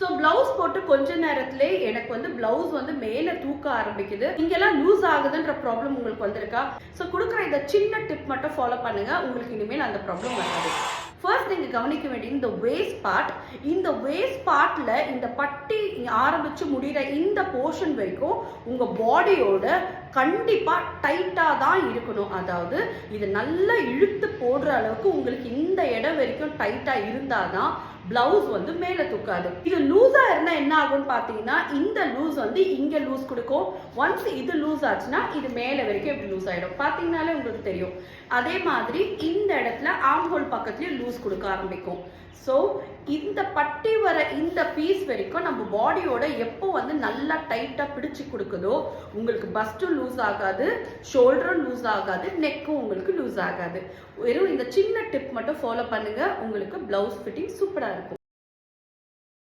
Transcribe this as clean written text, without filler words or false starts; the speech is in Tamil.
ஸோ பிளவுஸ் போட்டு கொஞ்ச நேரத்திலே எனக்கு வந்து பிளவுஸ் வந்து மேலே தூக்க ஆரம்பிக்குது. இங்கெல்லாம் லூஸ் ஆகுதுன்ற ப்ராப்ளம் உங்களுக்கு வந்திருக்கா? ஸோ கொடுக்குற இந்த சின்ன டிப் மட்டும் ஃபாலோ பண்ணுங்க, உங்களுக்கு இனிமேல் அந்த ப்ராப்ளம் வராது. ஃபர்ஸ்ட் நீங்க கவனிக்க வேண்டிய இந்த வேஸ்ட் பார்ட், இந்த வேஸ்ட் பார்ட்ல இந்த பட்டி ஆரம்பிச்சு முடிகிற இந்த போர்ஷன் வரைக்கும் உங்க பாடியோட கண்டிப்பா டைட்டா தான் இருக்கணும். அதாவது இது நல்லா இழுத்து போடுற அளவுக்கு உங்களுக்கு இந்த இடம் வரைக்கும் டைட்டா இருந்தாதான் பிளவுஸ் வந்து மேல தூக்காது. இது லூஸா இருந்தா என்ன ஆகும்னு பாத்தீங்கன்னா, இந்த லூஸ் வந்து இங்க லூஸ் கொடுக்கும். ஒன்ஸ் இது லூஸ் ஆச்சுன்னா இது மேல வரைக்கும் இப்படி லூஸ் ஆயிடும். பாத்தீங்கன்னாலே உங்களுக்கு தெரியும். அதே மாதிரி இந்த இடத்துல ஆர்ம் ஹோல் பக்கத்துலயும் லூஸ் கொடுக்க ஆரம்பிக்கும். ஸோ இந்த பட்டி வர இந்த பீஸ் வரைக்கும் நம்ம பாடியோட எப்போ வந்து நல்லா டைட்டா பிடிச்சு கொடுக்குதோ உங்களுக்கு பஸ்டும் லூஸ் ஆகாது, ஷோல்டரும் லூஸ் ஆகாது, நெக்கும் உங்களுக்கு லூஸ் ஆகாது. வெறும் இந்த சின்ன டிப் மட்டும் ஃபாலோ பண்ணுங்க, உங்களுக்கு பிளவுஸ் ஃபிட்டிங் சூப்பரா இருக்கும்.